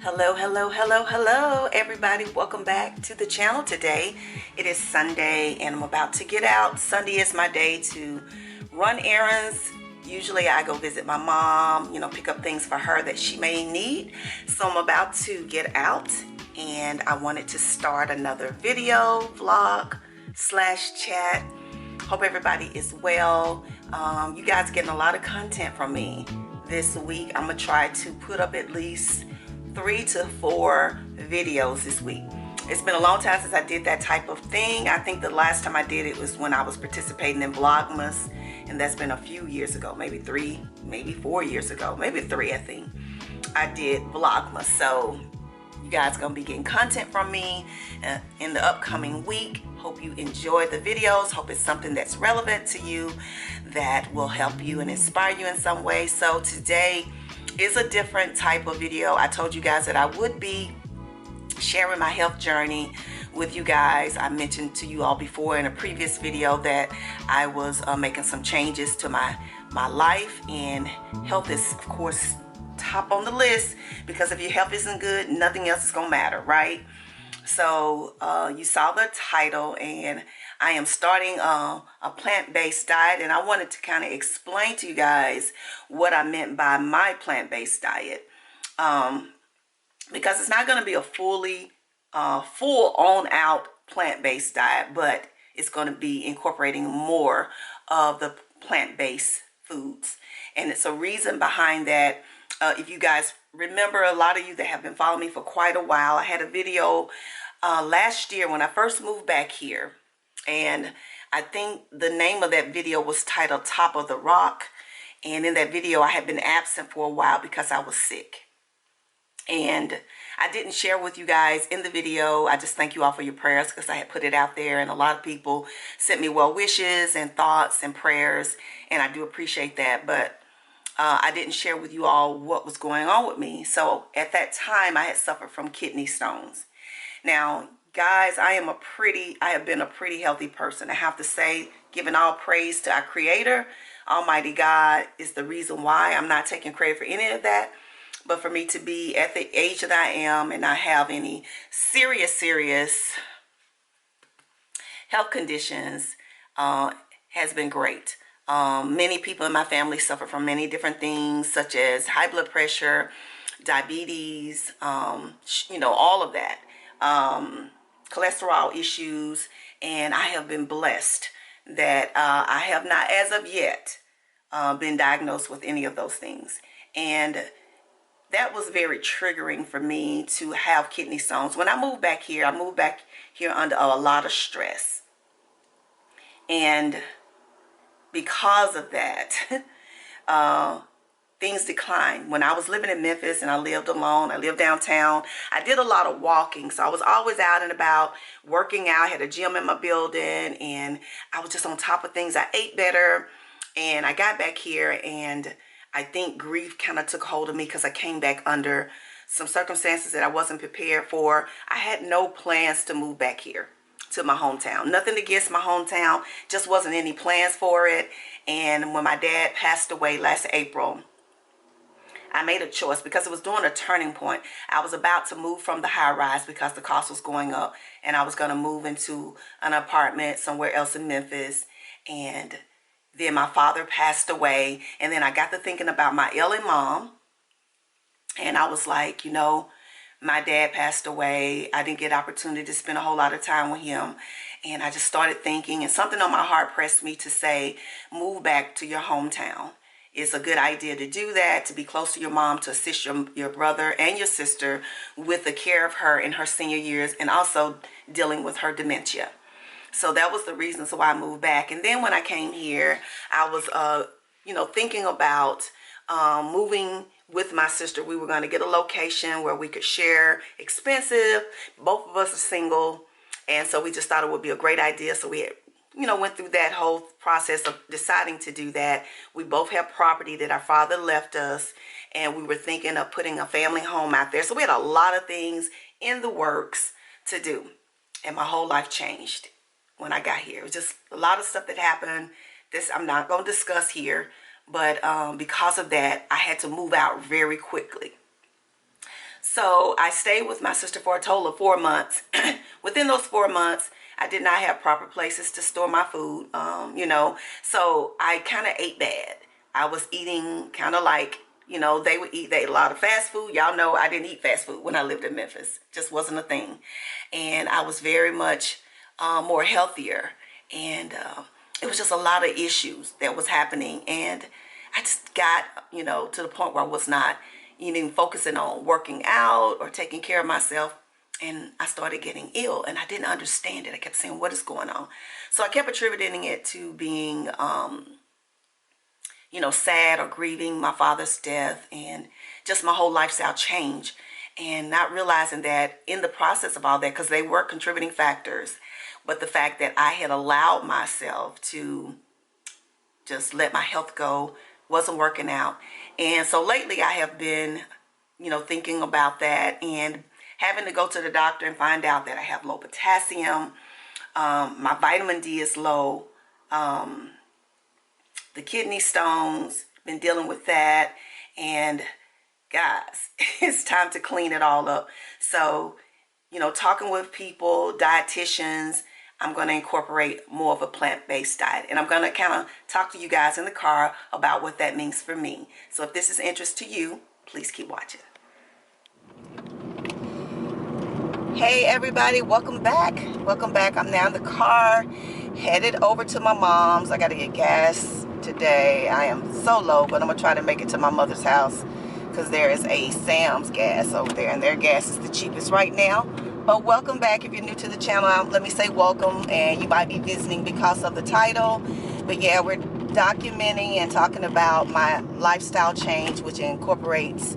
Hello, hello, hello, hello, everybody. Welcome back to the channel today. It is Sunday and I'm about to get out. Sunday is my day to run errands. Usually I go visit my mom, pick up things for her that she may need. So I'm about to get out and I wanted to start another video, vlog, /chat. Hope everybody is well. You guys getting a lot of content from me this week. I'm gonna try to put up at least 3 to 4 videos this week. It's been a long time since I did that type of thing. I think the last time I did it was when I was participating in Vlogmas, and that's been a few years ago, maybe 3, maybe 4 years ago, maybe 3 I think. I did Vlogmas, so you guys gonna be getting content from me in the upcoming week. Hope you enjoy the videos. Hope it's something that's relevant to you, that will help you and inspire you in some way. So today is a different type of video. I told you guys that I would be sharing my health journey with you guys. I mentioned to you all before in a previous video that I was making some changes to my life, and health is of course top on the list, because if your health isn't good, nothing else is gonna matter, right? So you saw the title, and I am starting a plant-based diet, and I wanted to kind of explain to you guys what I meant by my plant-based diet, because it's not going to be a full on out plant-based diet, but it's going to be incorporating more of the plant-based foods. And it's a reason behind that. If you guys remember, a lot of you that have been following me for quite a while, I had a video last year when I first moved back here, and I think the name of that video was titled Top of the Rock. And in that video I had been absent for a while because I was sick, and I didn't share with you guys in the video. I just thank you all for your prayers, because I had put it out there and a lot of people sent me well wishes and thoughts and prayers, and I do appreciate that. But I didn't share with you all what was going on with me. So at that time I had suffered from kidney stones. Now guys, I have been a pretty healthy person. I have to say, giving all praise to our Creator, Almighty God, is the reason why. I'm not taking credit for any of that. But for me to be at the age that I am and not have any serious health conditions has been great. Many people in my family suffer from many different things, such as high blood pressure, diabetes, all of that, cholesterol issues, and I have been blessed that I have not, as of yet, been diagnosed with any of those things. And that was very triggering for me to have kidney stones. When I moved back here, under a lot of stress. And because of that, things declined. When I was living in Memphis and I lived alone, I lived downtown, I did a lot of walking. So I was always out and about working out. I had a gym in my building, and I was just on top of things. I ate better, and I got back here, and I think grief kind of took hold of me, because I came back under some circumstances that I wasn't prepared for. I had no plans to move back here to my hometown. Nothing against my hometown, just wasn't any plans for it. And when my dad passed away last April, I made a choice, because it was during a turning point. I was about to move from the high rise because the cost was going up, and I was going to move into an apartment somewhere else in Memphis. And then my father passed away, and then I got to thinking about my ailing mom, and I was like, my dad passed away. I didn't get opportunity to spend a whole lot of time with him. And I just started thinking, and something on my heart pressed me to say, move back to your hometown. It's a good idea to do that, to be close to your mom, to assist your brother and your sister with the care of her in her senior years, and also dealing with her dementia. So that was the reason why I moved back. And then when I came here, I was, thinking about moving with my sister. We were going to get a location where we could share expensive. Both of us are single, and so we just thought it would be a great idea. So we had, went through that whole process of deciding to do that. We both have property that our father left us, and we were thinking of putting a family home out there. So we had a lot of things in the works to do, and my whole life changed when I got here. It was just a lot of stuff that happened. This I'm not going to discuss here, but because of that, I had to move out very quickly. So I stayed with my sister for a total of 4 months. Within those 4 months, I did not have proper places to store my food, so I kind of ate bad. I was eating kind of like, they ate a lot of fast food. Y'all know I didn't eat fast food when I lived in Memphis. Just wasn't a thing. And I was very much more healthier. And it was just a lot of issues that was happening. And I just got, to the point where I was not even focusing on working out or taking care of myself. And I started getting ill, and I didn't understand it. I kept saying, what is going on? So I kept attributing it to being, sad or grieving my father's death and just my whole lifestyle change, and not realizing that in the process of all that, because they were contributing factors, but the fact that I had allowed myself to just let my health go wasn't working out. And so lately I have been, thinking about that and having to go to the doctor and find out that I have low potassium. My vitamin D is low. The kidney stones, been dealing with that. And guys, it's time to clean it all up. So, talking with people, dietitians, I'm going to incorporate more of a plant-based diet. And I'm going to kind of talk to you guys in the car about what that means for me. So if this is interest to you, please keep watching. Hey everybody, welcome back. Welcome back. I'm now in the car, headed over to my mom's. I got to get gas today. I am so low, but I'm going to try to make it to my mother's house because there is a Sam's gas over there, and their gas is the cheapest right now. But welcome back. If you're new to the channel, let me say welcome, and you might be visiting because of the title. But yeah, we're documenting and talking about my lifestyle change, which incorporates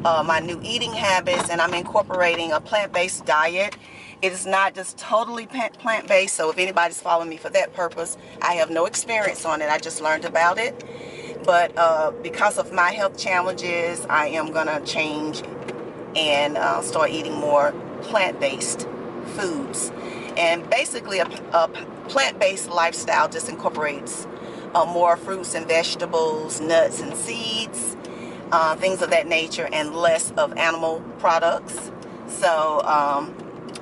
my new eating habits, and I'm incorporating a plant-based diet. It is not just totally plant-based, so if anybody's following me for that purpose, I have no experience on it. I just learned about it. But because of my health challenges, I am going to change and start eating more plant-based foods. And basically a plant-based lifestyle just incorporates more fruits and vegetables, nuts and seeds, things of that nature, and less of animal products. So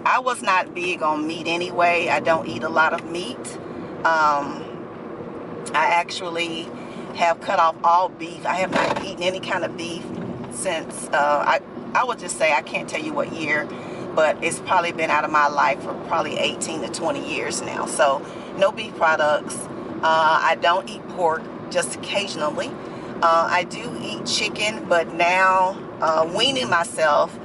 I was not big on meat anyway. I don't eat a lot of meat. I actually have cut off all beef. I have not eaten any kind of beef since I would just say, I can't tell you what year, but it's probably been out of my life for probably 18 to 20 years now. So no beef products. I don't eat pork, just occasionally. I do eat chicken, but now weaning myself,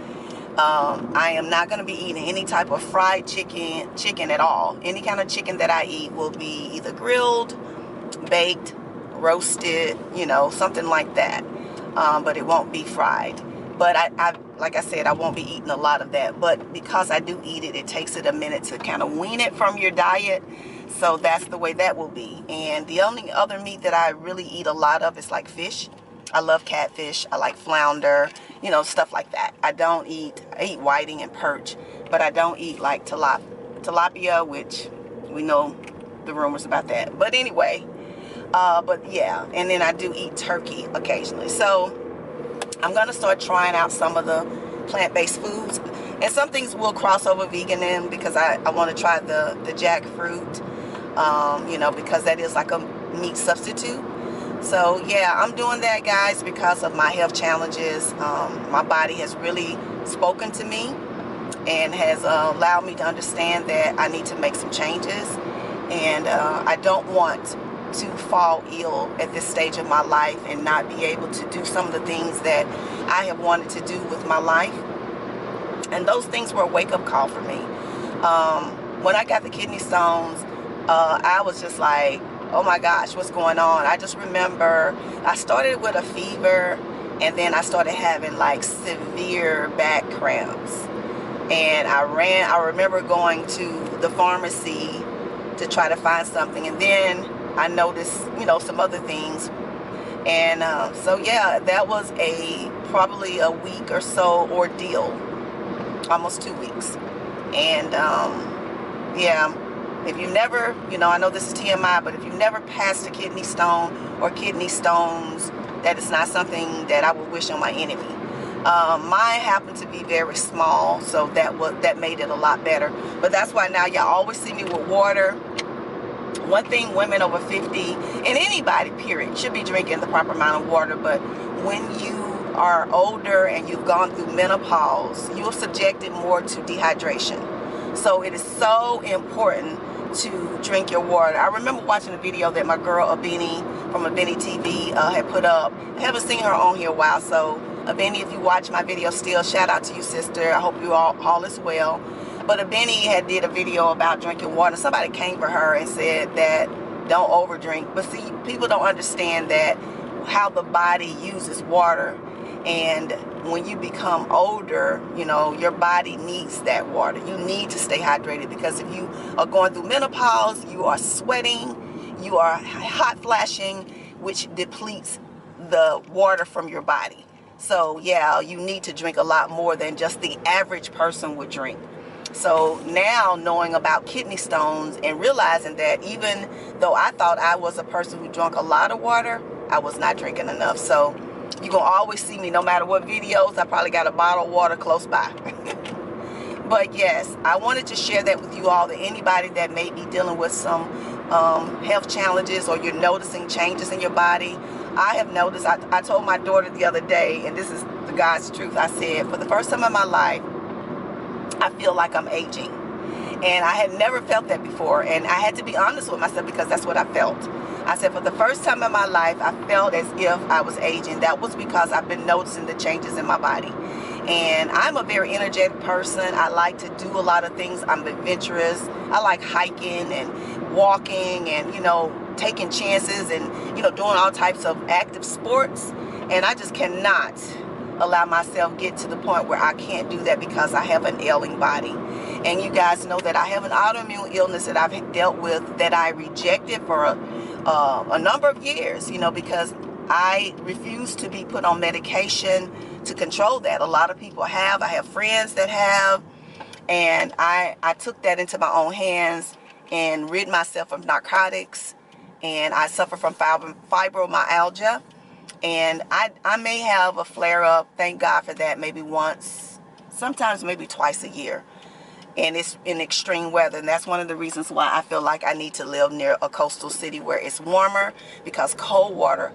I am not going to be eating any type of fried chicken at all. Any kind of chicken that I eat will be either grilled, baked, roasted, something like that. But it won't be fried. But I like I said, I won't be eating a lot of that. But because I do eat it, it takes it a minute to kind of wean it from your diet. So that's the way that will be. And the only other meat that I really eat a lot of is like fish. I love catfish. I like flounder, stuff like that. I eat whiting and perch, but I don't eat like tilapia, which we know the rumors about that. But anyway, but yeah, and then I do eat turkey occasionally. So I'm going to start trying out some of the plant-based foods. And some things will cross over vegan in, because I want to try the jackfruit, because that is like a meat substitute. So yeah, I'm doing that, guys, because of my health challenges. My body has really spoken to me and has allowed me to understand that I need to make some changes. And I don't want to fall ill at this stage of my life and not be able to do some of the things that I have wanted to do with my life. And those things were a wake-up call for me. When I got the kidney stones, I was just like, oh my gosh, what's going on? I just remember I started with a fever, and then I started having like severe back cramps. And I remember going to the pharmacy to try to find something, and then I noticed, some other things. And so yeah, that was probably a week or so ordeal, almost 2 weeks. And yeah, if you never, I know this is TMI, but if you've never passed a kidney stone or kidney stones, that is not something that I would wish on my enemy. Mine happened to be very small, so that made it a lot better. But that's why now y'all always see me with water. One thing women over 50, and anybody, period, should be drinking the proper amount of water. But when you are older and you've gone through menopause, you're subjected more to dehydration. So it is so important to drink your water. I remember watching a video that my girl Abini from Abini TV had put up. I haven't seen her on here a while, so Abini, if you watch my video still, shout out to you, sister. I hope you all is well. But Abini had did a video about drinking water. Somebody came for her and said that don't overdrink. But see, people don't understand that how the body uses water. And when you become older, you know, your body needs that water. You need to stay hydrated, because if you are going through menopause, you are sweating, you are hot flashing, which depletes the water from your body. So yeah, you need to drink a lot more than just the average person would drink. So now, knowing about kidney stones and realizing that even though I thought I was a person who drank a lot of water, I was not drinking enough. So you're going to always see me, no matter what videos, I probably got a bottle of water close by. But yes, I wanted to share that with you all, that anybody that may be dealing with some health challenges, or you're noticing changes in your body. I have noticed, I told my daughter the other day, and this is the God's truth, I said, for the first time in my life, I feel like I'm aging. And I had never felt that before. And I had to be honest with myself, because that's what I felt. I said, for the first time in my life, I felt as if I was aging. That was because I've been noticing the changes in my body. And I'm a very energetic person. I like to do a lot of things. I'm adventurous. I like hiking and walking and, you know, taking chances and, you know, doing all types of active sports. And I just cannot allow myself get to the point where I can't do that, because I have an ailing body. And you guys know that I have an autoimmune illness that I've dealt with, that I rejected for a number of years, you know, because I refuse to be put on medication to control that. A lot of people have. I have friends that have. And I took that into my own hands and rid myself of narcotics. And I suffer from fibromyalgia. And I may have a flare-up, thank God for that, maybe once, sometimes maybe twice a year. And it's in extreme weather. And that's one of the reasons why I feel like I need to live near a coastal city where it's warmer, because cold weather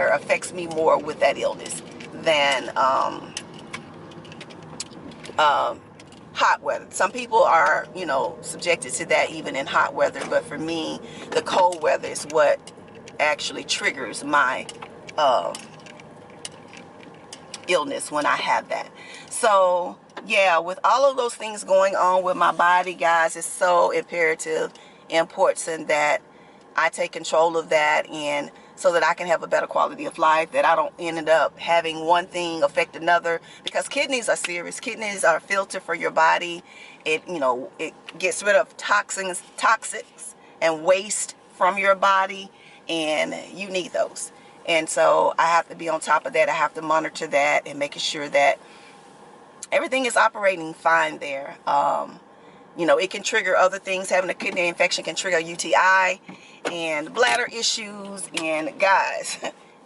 affects me more with that illness than hot weather. Some people are, you know, subjected to that even in hot weather. But for me, the cold weather is what actually triggers my illness when I have that. So yeah, with all of those things going on with my body, guys, it's so imperative, important that I take control of that, and so that I can have a better quality of life, that I don't end up having one thing affect another, because kidneys are serious. Kidneys are a filter for your body. It, you know, it gets rid of toxins and waste from your body, and you need those. And so I have to be on top of that. I have to monitor that and making sure that everything is operating fine there. You know, it can trigger other things. Having a kidney infection can trigger UTI and bladder issues. And guys,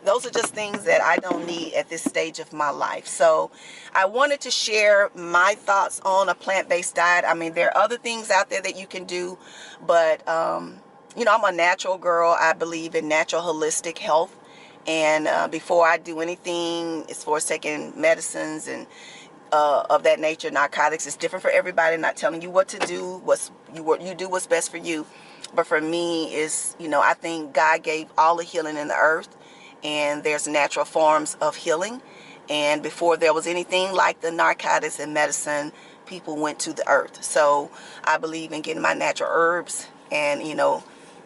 those are just things that I don't need at this stage of my life. So I wanted to share my thoughts on a plant-based diet. I mean, there are other things out there that you can do, but you know, I'm a natural girl. I believe in natural holistic health. And before I do anything as far as taking medicines and of that nature, narcotics, is different for everybody. I'm not telling you what to do. You do what's best for you. But for me, is, you know, I think God gave all the healing in the earth, and there's natural forms of healing. And before there was anything like the narcotics and medicine, people went to the earth. So I believe in getting my natural herbs and, you know,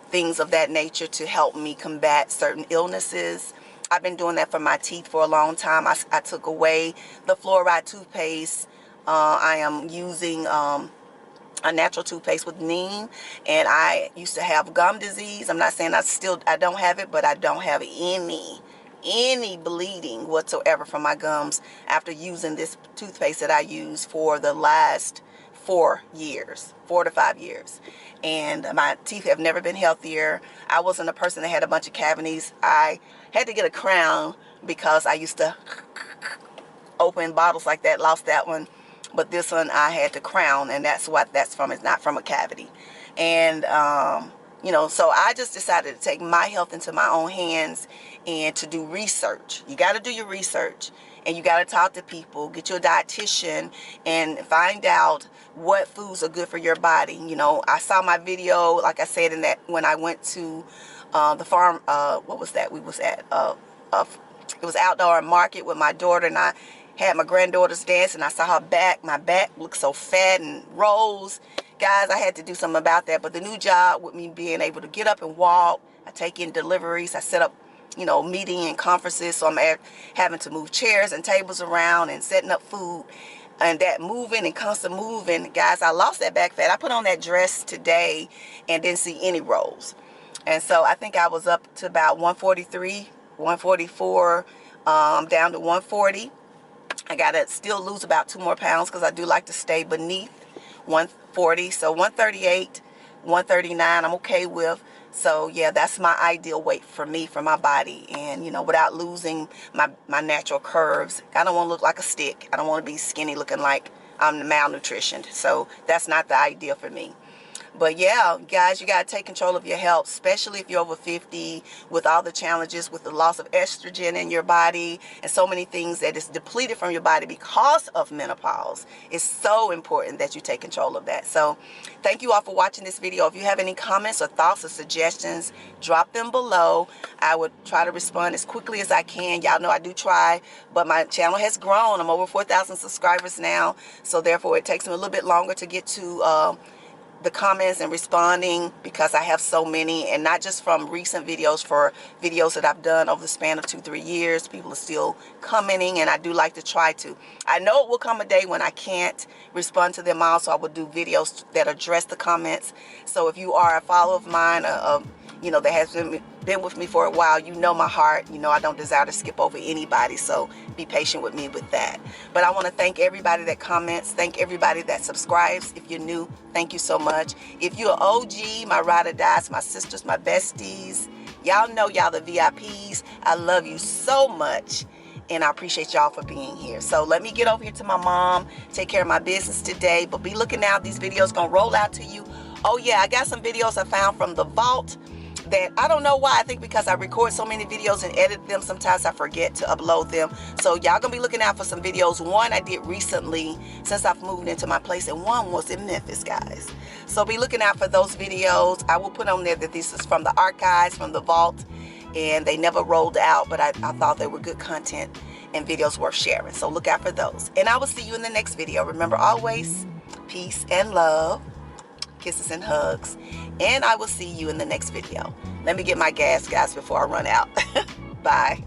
things of that nature to help me combat certain illnesses. I've been doing that for my teeth for a long time. I took away the fluoride toothpaste. I am using a natural toothpaste with neem, and I used to have gum disease. I'm not saying I don't have it, but I don't have any bleeding whatsoever from my gums after using this toothpaste that I use for the last 4 to 5 years. And my teeth have never been healthier. I wasn't a person that had a bunch of cavities. I had to get a crown because I used to open bottles like that. Lost that one, but this one I had to crown, and that's what that's from. It's not from a cavity. And you know, so I just decided to take my health into my own hands and to do research. You got to do your research, and you got to talk to people, get your dietitian, and find out what foods are good for your body. You know, I saw my video, like I said, in that when I went to the farm, what was that? We was at, it was outdoor market with my daughter, and I had my granddaughters dance, and I saw her back. My back looked so fat and rose. Guys, I had to do something about that. But the new job, with me being able to get up and walk, I take in deliveries, I set up, you know, meeting and conferences, so I'm having to move chairs and tables around and setting up food. And that moving and constant moving, guys, I lost that back fat. I put on that dress today and didn't see any rolls. And so I think I was up to about 143, 144, down to 140. I gotta still lose about 2 more pounds because I do like to stay beneath 140. So 138, 139 I'm okay with. So yeah, that's my ideal weight for me, for my body, and you know, without losing my natural curves. I don't want to look like a stick. I don't want to be skinny looking like I'm malnutritioned. So that's not the idea for me. But yeah, guys, you got to take control of your health, especially if you're over 50, with all the challenges with the loss of estrogen in your body and so many things that is depleted from your body because of menopause. It's so important that you take control of that. So thank you all for watching this video. If you have any comments or thoughts or suggestions, drop them below. I would try to respond as quickly as I can. Y'all know I do try, but my channel has grown. I'm over 4,000 subscribers now, so therefore it takes me a little bit longer to get to the comments and responding, because I have so many, and not just from recent videos, for videos that I've done over the span of 2-3 years. People are still commenting, and I do like to try to. I know it will come a day when I can't respond to them all, so I will do videos that address the comments. So if you are a follower of mine, you know, that has been with me for a while, you know my heart. You know I don't desire to skip over anybody, so be patient with me with that. But I want to thank everybody that comments, thank everybody that subscribes. If you're new, thank you so much. If you're OG, my ride or dies, my sisters, my besties, y'all know y'all the VIPs. I love you so much, and I appreciate y'all for being here. So let me get over here to my mom, take care of my business today. But be looking out, these videos gonna roll out to you. Oh yeah, I got some videos I found from the vault that I don't know why. I think because I record so many videos and edit them, sometimes I forget to upload them. So y'all gonna be looking out for some videos. One I did recently since I've moved into my place, and one was in Memphis, guys. So be looking out for those videos. I will put on there that this is from the archives, from the vault, and they never rolled out, but I thought they were good content and videos worth sharing. So look out for those, and I will see you in the next video. Remember, always peace and love, kisses and hugs, and I will see you in the next video. Let me get my gas, guys, before I run out. Bye.